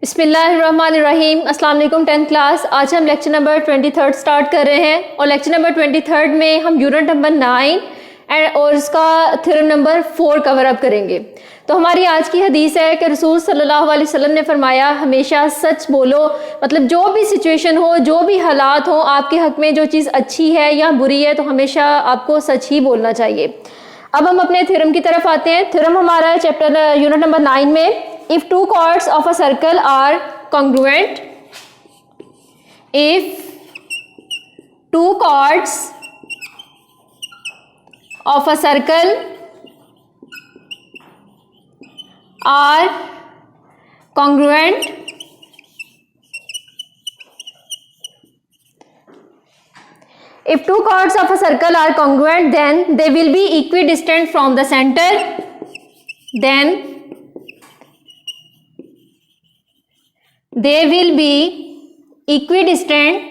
बिस्मिल्लाहिर्रहमानिर्रहीम। अस्सलाम वालेकुम 10th क्लास। आज हम लेक्चर नंबर 23 स्टार्ट कर रहे हैं और लेक्चर नंबर 23 में हम यूनिट नंबर 9 और इसका थ्योरम नंबर 4 कवर अप करेंगे। तो हमारी आज की हदीस है कि रसूल सल्लल्लाहु अलैहि वसल्लम ने फरमाया, हमेशा सच बोलो। मतलब जो भी सिचुएशन हो, जो भी हालात हो, आपके हक में जो चीज़ अच्छी है या बुरी है, तो हमेशा आपको सच ही बोलना चाहिए। अब हम अपने थ्योरम की तरफ आते हैं। थ्योरम हमारा है चैप्टर यूनिट नंबर 9 में, if two chords of a circle are congruent, if two chords of a circle are congruent, if two chords of a circle are congruent, then they will be equidistant from the center, then they will be equidistant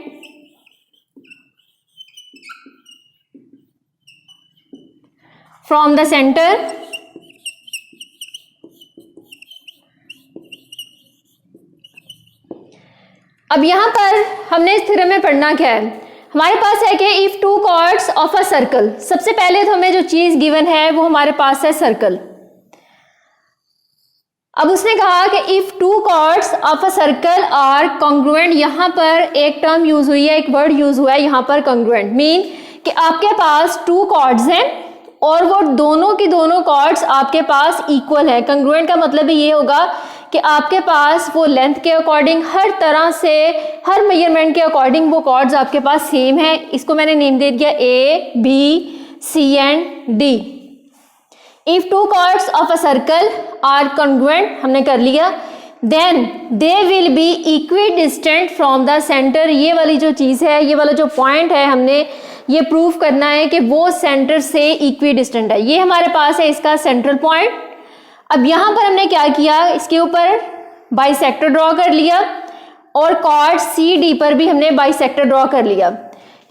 from the center, अब यहां पर हमने इस theorem में पढ़ना क्या है। हमारे पास है कि if two chords of a circle, सबसे पहले तो हमें जो चीज गिवन है वो हमारे पास है सर्कल। अब उसने कहा कि if two chords of a circle are congruent, यहां पर एक टर्म यूज हुई है, एक वर्ड यूज हुआ है यहां पर कॉन्ग्रुएंट, मीन कि आपके पास टू कॉर्ड्स हैं और वो दोनों की दोनों कॉर्ड्स आपके पास इक्वल है। कॉन्ग्रुएंट का मतलब ये होगा कि आपके पास वो लेंथ के अकॉर्डिंग, हर तरह से, हर मेजरमेंट के अकॉर्डिंग वो कॉर्ड्स आपके पास सेम है। इसको मैंने नेम दे दिया A, B, C and D. If two chords of a circle are congruent हमने कर लिया, then they will be equidistant from the centre. ये वाली जो चीज़ है, ये वाला जो पॉइंट है, हमने ये प्रूव करना है कि वो सेंटर से इक्विडिस्टेंट है। ये हमारे पास है इसका सेंट्रल पॉइंट। अब यहाँ पर हमने क्या किया, इसके ऊपर बाइसेक्टर ड्रॉ कर लिया और कॉर्ड सी डी पर भी हमने बाइसेक्टर ड्रॉ कर लिया।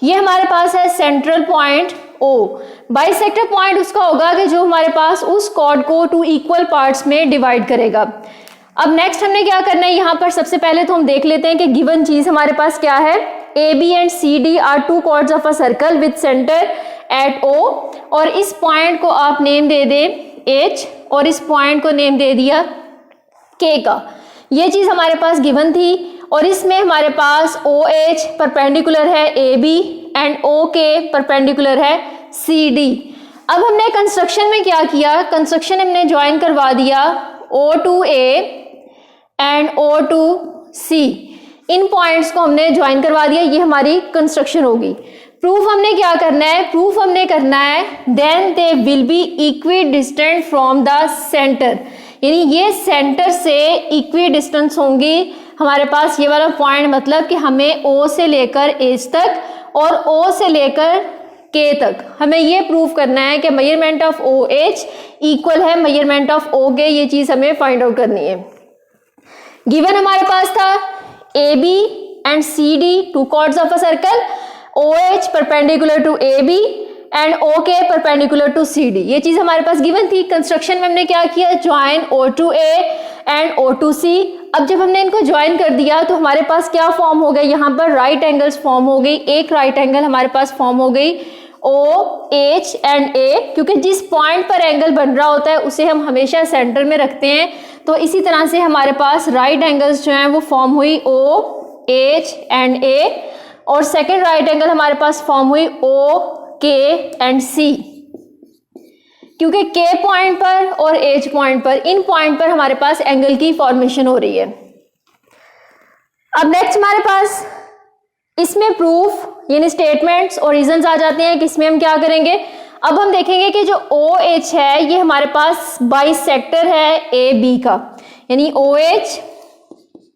ये हमारे पास है central point O. Bisector point उसका होगा कि जो हमारे पास उस कॉर्ड को टू इक्वल पार्ट्स में डिवाइड करेगा। अब नेक्स्ट हमने क्या करना है, यहाँ पर सबसे पहले तो हम देख लेते हैं कि गिवन चीज हमारे पास क्या है। A B and C D are two chords of a circle with centre at O, और इस पॉइंट को आप नेम दे दें एच और इस पॉइंट को नेम दे दिया के का। ये चीज हमारे पास गिवन थी और इसमें हमारे पास ओ एच परपेंडिकुलर है A B and O K perpendicular है सी डी। अब हमने कंस्ट्रक्शन में क्या किया, कंस्ट्रक्शन हमने ज्वाइन करवा दिया O to A and O to C, इन पॉइंट्स को हमने ज्वाइन करवा दिया। ये हमारी कंस्ट्रक्शन होगी। प्रूफ हमने क्या करना है, प्रूफ हमने करना है then they will be equidistant from the centre, यानी ये सेंटर से इक्विडिस्टेंस होंगी हमारे पास ये वाला पॉइंट, मतलब कि हमें ओ से लेकर एच तक और ओ से लेकर के तक हमें ये प्रूव करना है कि measurement of O H equal है मेजरमेंट ऑफ ओ के। ये चीज हमें फाइंड आउट करनी है। गिवन हमारे पास था A B and C D two chords of a circle, O H perpendicular to A B and O K perpendicular to C D. ये चीज हमारे पास गिवन थी। कंस्ट्रक्शन में हमने क्या किया, join O to A and O to C. अब जब हमने इनको ज्वाइन कर दिया तो हमारे पास क्या फॉर्म हो गई, यहाँ पर राइट एंगल्स फॉर्म हो गई। एक राइट एंगल हमारे पास फॉर्म हो गई ओ एच एंड ए, क्योंकि जिस पॉइंट पर एंगल बन रहा होता है उसे हम हमेशा सेंटर में रखते हैं। तो इसी तरह से हमारे पास राइट एंगल्स जो हैं वो फॉर्म हुई ओ एच एंड ए, और सेकेंड राइट एंगल हमारे पास फॉर्म हुई ओ के एंड सी, क्योंकि के पॉइंट पर और एच पॉइंट पर, इन पॉइंट पर हमारे पास एंगल की फॉर्मेशन हो रही है। अब नेक्स्ट हमारे पास इसमें प्रूफ यानी स्टेटमेंट्स और रीजंस आ जाते हैं कि इसमें हम क्या करेंगे। अब हम देखेंगे कि जो ओ एच है ये हमारे पास बाइसेक्टर है ए बी का, यानी O H,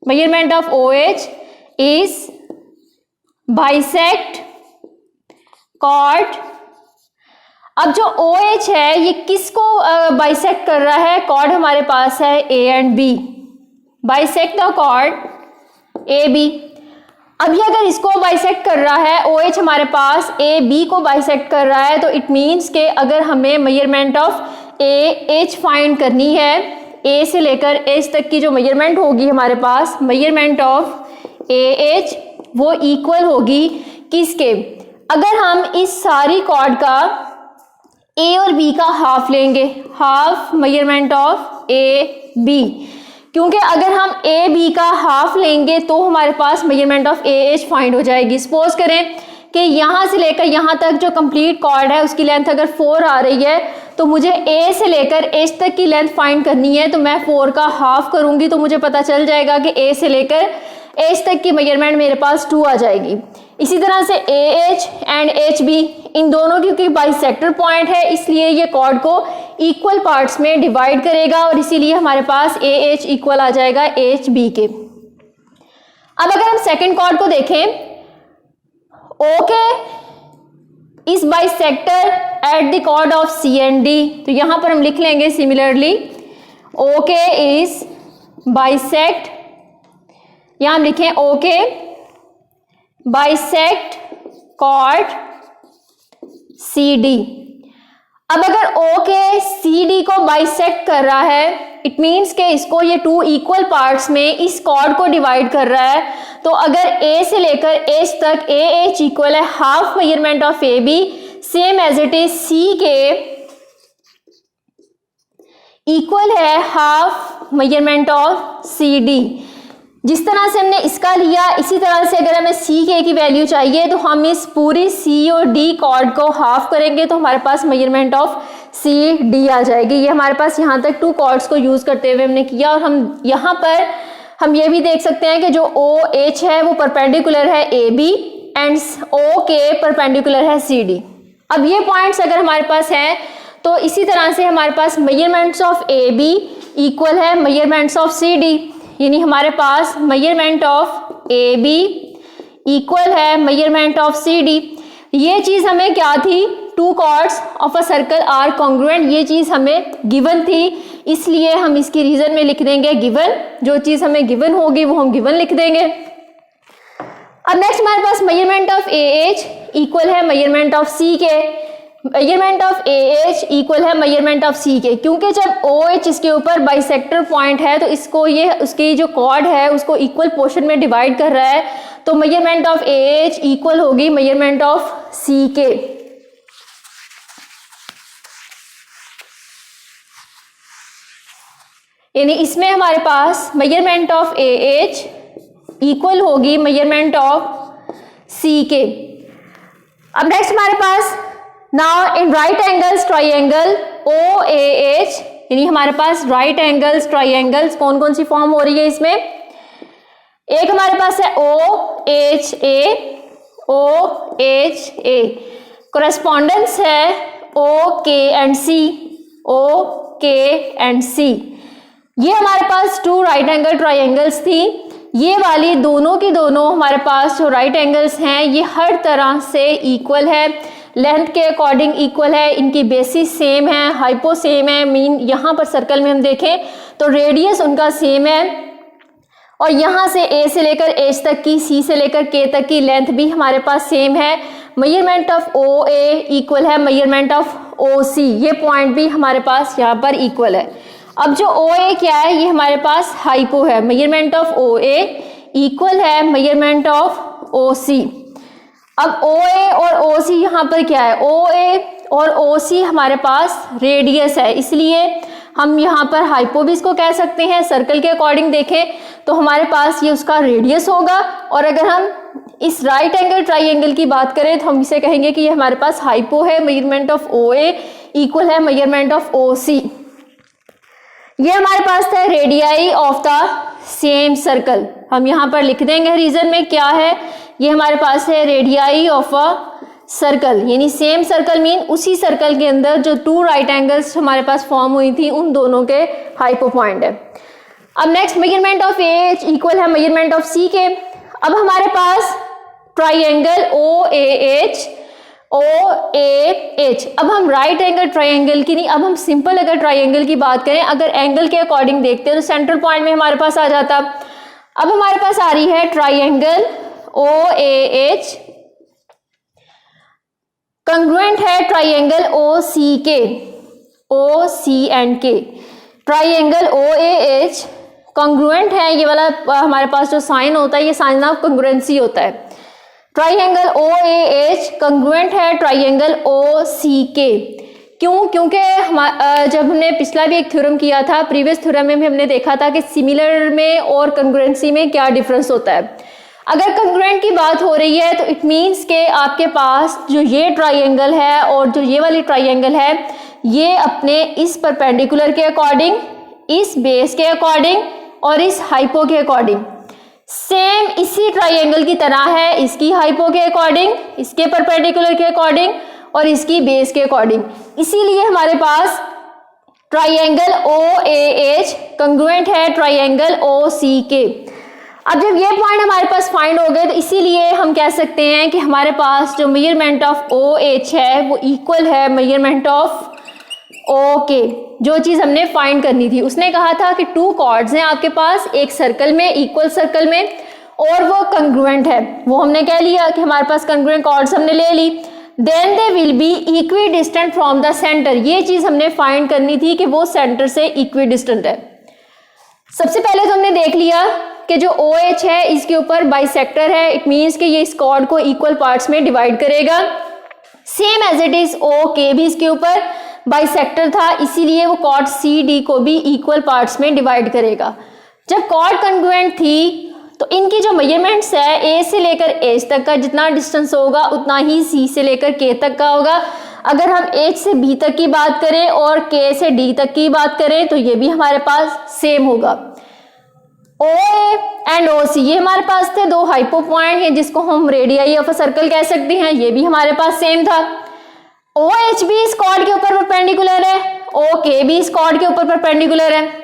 measurement of O H is bisect chord. अब जो ओ एच है ये किसको बाइसेक्ट कर रहा है, कॉर्ड हमारे पास है A and B, bisect the chord A B. अब ये अगर इसको बाइसेक्ट कर रहा है, ओ एच हमारे पास ए बी को बाइसेक्ट कर रहा है, तो इट मीन्स के अगर हमें measurement of A H find करनी है, ए से लेकर एच तक की जो मेजरमेंट होगी हमारे पास, मेजरमेंट ऑफ ए एच, वो इक्वल होगी किसके, अगर हम इस सारी कॉर्ड का ए और बी का हाफ लेंगे, half measurement of A B, क्योंकि अगर हम ए बी का हाफ लेंगे तो हमारे पास measurement of A H find हो जाएगी। सपोज करें कि यहाँ से लेकर यहाँ तक जो कंप्लीट कॉर्ड है उसकी लेंथ अगर 4 आ रही है, तो मुझे ए से लेकर एच तक की लेंथ फाइंड करनी है, तो मैं 4 का हाफ करूंगी तो मुझे पता चल जाएगा कि ए से लेकर एच तक की मेजरमेंट मेरे पास 2 आ जाएगी। इसी तरह से A H and H B, इन दोनों क्योंकि बाइसेक्टर पॉइंट है इसलिए ये कॉर्ड को इक्वल पार्ट्स में डिवाइड करेगा और इसीलिए हमारे पास ए एच इक्वल आ जाएगा एच बी के। अब अगर हम सेकेंड कॉर्ड को देखें, ओके इस bisector at the chord of C and D, तो यहां पर हम लिख लेंगे सिमिलरली ओके इज बाइसेक्ट, यहां हम लिखें okay bisect chord C D. अब अगर ओके सी डी को बाइसेक्ट कर रहा है, इट मीन्स के इसको ये 2 इक्वल पार्ट्स में इस कॉर्ड को डिवाइड कर रहा है, तो अगर ए से लेकर एच तक ए एच इक्वल है half measurement of A B, same as it is C K equal है half measurement of C D. जिस तरह से हमने इसका लिया, इसी तरह से अगर हमें सी के की वैल्यू चाहिए तो हम इस पूरी सी और डी कॉर्ड को हाफ करेंगे तो हमारे पास मेजरमेंट ऑफ सी डी आ जाएगी। ये हमारे पास यहाँ तक 2 कॉर्ड्स को यूज करते हुए हमने किया। और हम यहाँ पर हम ये भी देख सकते हैं कि जो ओ एच है वो परपेंडिकुलर है A B and O K perpendicular है सी डी। अब ये पॉइंट्स अगर हमारे पास हैं तो इसी तरह से हमारे पास measurements of A B equal है मेजरमेंट्स ऑफ सी डी, यानी हमारे पास measurement of A B equal है मेजरमेंट ऑफ सी डी। ये चीज़ हमें क्या थी, 2 chords of a circle are congruent, ये चीज़ हमें गिवन थी, इसलिए हम इसकी रीजन में लिख देंगे गिवन। जो चीज़ हमें गिवन होगी वो हम गिवन लिख देंगे। अब नेक्स्ट हमारे पास measurement of A H equal है measurement of C K, measurement of A H equal है मेजरमेंट ऑफ सी के, क्योंकि जब ओ एच इसके ऊपर बाइसेक्टर पॉइंट है तो इसको ये उसकी जो कॉर्ड है उसको इक्वल पोर्शन में डिवाइड कर रहा है, तो measurement of A H equal होगी मेजरमेंट ऑफ सी के। यानी इसमें हमारे पास measurement of A H equal होगी मेजरमेंट ऑफ सी के। अब नेक्स्ट हमारे पास now in right angles triangle O A H, यानी हमारे पास राइट एंगल्स ट्राइंगल्स कौन कौन सी फॉर्म हो रही है इसमें, एक हमारे पास है ओ एच ए, कोरेस्पॉन्डेंस है ओ के एंड सी। ये हमारे पास 2 राइट एंगल ट्राइंगल्स थी। ये वाली दोनों की दोनों हमारे पास जो राइट एंगल्स हैं ये हर तरह से इक्वल है, लेंथ के अकॉर्डिंग इक्वल है, इनकी बेसिस सेम है, हाइपो सेम है, मीन यहाँ पर सर्कल में हम देखें तो रेडियस उनका सेम है, और यहाँ से ए से लेकर एच तक की, सी से लेकर के तक की लेंथ भी हमारे पास सेम है। Measurement of O A equal है मेजरमेंट ऑफ ओ सी, ये पॉइंट भी हमारे पास यहाँ पर इक्वल है। अब जो ओ ए क्या है, ये हमारे पास हाइपो है, measurement of O A equal है मेजरमेंट ऑफ ओ सी। अब ओ ए और ओ सी यहाँ पर क्या है, ओ ए और ओ सी हमारे पास रेडियस है, इसलिए हम यहाँ पर हाइपो भी इसको कह सकते हैं। सर्कल के अकॉर्डिंग देखें तो हमारे पास ये उसका रेडियस होगा, और अगर हम इस राइट एंगल ट्राइंगल की बात करें तो हम इसे कहेंगे कि ये हमारे पास हाइपो है, measurement of O A equal है मेजरमेंट ऑफ ओ सी। ये हमारे पास था radii of the same circle, हम यहाँ पर लिख देंगे रीजन में क्या है, ये हमारे पास है रेडियाई ऑफ अ सर्कल, यानी सेम सर्कल मीन उसी सर्कल के अंदर जो 2 राइट एंगल्स हमारे पास फॉर्म हुई थी उन दोनों के हाइपो पॉइंट है। अब next measurement of H equal है मेजरमेंट ऑफ सी के। अब हमारे पास ट्राइंगल ओ ए एच, अब हम राइट एंगल ट्राइंगल की नहीं, अब हम सिंपल अगर ट्राइंगल की बात करें, अगर एंगल के अकॉर्डिंग देखते हैं तो सेंट्रल पॉइंट में हमारे पास आ जाता। अब हमारे पास आ रही है triangle O A H, congruent है triangle O C and K. Triangle OAH congruent है, ये वाला हमारे पास जो साइन होता है ये साइन ऑफ कॉन्ग्रुएंसी होता है। ट्राइंगल OAH कॉन्ग्रुएंट है ट्राइंगल OCK। क्यों? क्योंकि जब हमने पिछला भी एक थ्योरम किया था, प्रीवियस थ्योरम में भी हमने देखा था कि सिमिलर में और कॉन्ग्रुएंसी में क्या डिफरेंस होता है। अगर कॉन्ग्रुएंट की बात हो रही है तो इट मीन्स के आपके पास जो ये ट्राइंगल है और जो ये वाली ट्राइंगल है ये अपने इस परपेंडिकुलर के अकॉर्डिंग, इस बेस के अकॉर्डिंग और इस हाइपो के अकॉर्डिंग सेम इसी ट्राइंगल की तरह है, इसकी हाइपो के अकॉर्डिंग, इसके परपेंडिकुलर के अकॉर्डिंग और इसकी बेस के अकॉर्डिंग। इसीलिए हमारे पास ट्राइंगल OAH कॉन्ग्रुएंट है ट्राइंगल OCK। अब जब ये पॉइंट हमारे पास फाइंड हो गए तो इसीलिए हम कह सकते हैं कि हमारे पास जो मेजरमेंट ऑफ OH है वो इक्वल है मेजरमेंट ऑफ OK। जो चीज़ हमने फाइंड करनी थी, उसने कहा था कि 2 कॉर्ड्स हैं आपके पास एक सर्कल में, इक्वल सर्कल में, और वो कॉन्ग्रुएंट है। वो हमने कह लिया कि हमारे पास कॉन्ग्रुएंट कॉर्ड्स हमने ले ली। Then they will be equidistant from the centre. ये चीज़ हमने फाइंड करनी थी कि वो सेंटर से इक्वी डिस्टेंट है। सबसे पहले तो हमने देख लिया कि जो OH है इसके ऊपर बाइसेक्टर है, इट मीन्स कि ये इस कॉर्ड को इक्वल पार्ट्स में डिवाइड करेगा। Same as it is OK भी इसके ऊपर बाइसेक्टर था, इसीलिए वो कॉर्ड CD को भी इक्वल पार्ट्स में डिवाइड करेगा। जब कॉर्ड कॉन्ग्रुएंट थी तो इनकी जो मेजरमेंट्स है A से लेकर H तक का जितना डिस्टेंस होगा उतना ही C से लेकर K तक का होगा। अगर हम H से B तक की बात करें और K से D तक की बात करें तो ये भी हमारे पास सेम होगा। OA एंड OC ये हमारे पास थे 2 हाइपो पॉइंट हैं जिसको हम रेडियाई ऑफ अ सर्कल कह सकते हैं, ये भी हमारे पास सेम था। OH भी इस कॉर्ड के ऊपर परपेंडिकुलर है, OK भी इस कॉर्ड के ऊपर परपेंडिकुलर है।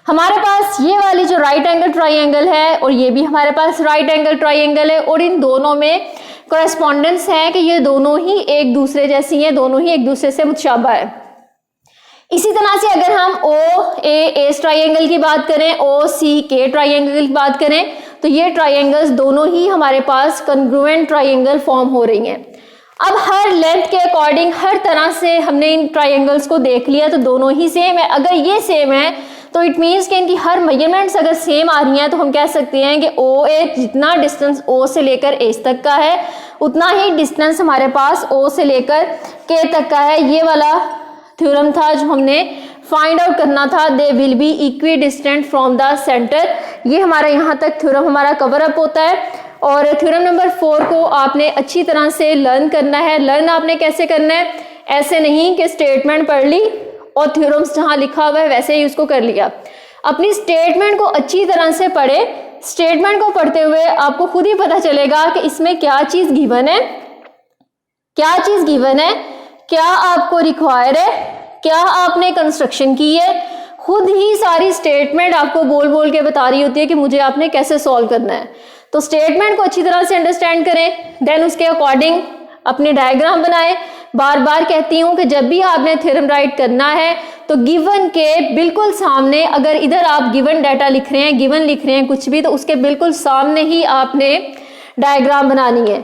हमारे पास ये वाली जो राइट एंगल ट्राइंगल है और ये भी हमारे पास राइट एंगल ट्राइंगल है और इन दोनों में कॉरेस्पॉन्डेंस है कि ये दोनों ही एक दूसरे जैसी हैं, दोनों ही एक दूसरे से मुतशाबा है। इसी तरह से अगर हम OAH ट्राइंगल की बात करें, OCK ट्राइंगल की बात करें तो ये ट्राइंगल्स दोनों ही हमारे पास कॉन्ग्रुएंट ट्राइंगल फॉर्म हो रही हैं। अब हर लेंथ के अकॉर्डिंग हर तरह से हमने इन ट्राइंगल्स को देख लिया तो दोनों ही सेम है। अगर ये सेम है तो इट मीन्स कि इनकी हर मेजरमेंट्स अगर सेम आ रही हैं तो हम कह सकते हैं कि OA जितना डिस्टेंस O से लेकर H तक का है उतना ही डिस्टेंस हमारे पास O से लेकर K तक का है। ये वाला थ्योरम था जो हमने फाइंड आउट करना था, दे will be equidistant from the centre. ये हमारा यहाँ तक थ्योरम हमारा कवर अप होता है। और थ्योरम नंबर 4 को आपने अच्छी तरह से लर्न करना है। लर्न आपने कैसे करना है, ऐसे नहीं कि स्टेटमेंट पढ़ ली और थ्योरम्स जहाँ लिखा हुआ है वैसे ही उसको कर लिया। अपनी स्टेटमेंट को अच्छी तरह से पढ़े। स्टेटमेंट को पढ़ते हुए आपको खुद ही पता चलेगा कि इसमें क्या चीज़ गिवन है, क्या चीज़ गिवन है, क्या आपको रिक्वायर है, क्या आपने कंस्ट्रक्शन की है। खुद ही सारी स्टेटमेंट आपको बोल बोल के बता रही होती है कि मुझे आपने कैसे सॉल्व करना है। तो स्टेटमेंट को अच्छी तरह से अंडरस्टैंड करें, देन उसके अकॉर्डिंग अपने डायग्राम बनाएं। बार बार कहती हूँ कि जब भी आपने थ्योरम राइट करना है तो गिवन के बिल्कुल सामने, अगर इधर आप गिवन डाटा लिख रहे हैं, गिवन लिख रहे हैं कुछ भी, तो उसके बिल्कुल सामने ही आपने डायग्राम बनानी है।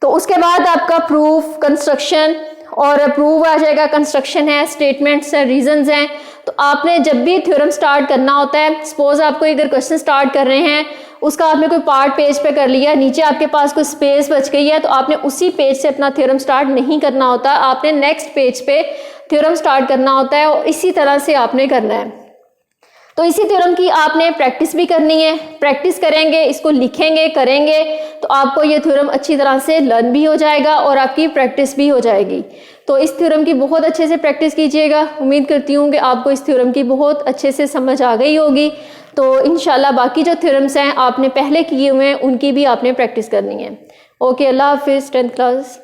तो उसके बाद आपका प्रूफ, कंस्ट्रक्शन, और प्रूफ आ जाएगा, कंस्ट्रक्शन है, स्टेटमेंट्स हैं, रीजंस हैं। तो आपने जब भी थ्योरम स्टार्ट करना होता है, सपोज आपको इधर क्वेश्चन स्टार्ट कर रहे हैं, उसका आपने कोई पार्ट पेज पे कर लिया, नीचे आपके पास कोई स्पेस बच गई है, तो आपने उसी पेज से अपना थ्योरम स्टार्ट नहीं करना होता, आपने नेक्स्ट पेज पे थ्योरम स्टार्ट करना होता है और इसी तरह से आपने करना है। तो इसी थ्योरम की आपने प्रैक्टिस भी करनी है। प्रैक्टिस करेंगे, इसको लिखेंगे, करेंगे तो आपको ये थ्योरम अच्छी तरह से लर्न भी हो जाएगा और आपकी प्रैक्टिस भी हो जाएगी। तो इस थ्योरम की बहुत अच्छे से प्रैक्टिस कीजिएगा। उम्मीद करती हूँ कि आपको इस थ्योरम की बहुत अच्छे से समझ आ गई होगी। तो इंशाल्लाह बाकी जो थ्योरम्स हैं आपने पहले किए हुए हैं उनकी भी आपने प्रैक्टिस करनी है। ओके, अल्लाह हाफिज़। 10th class.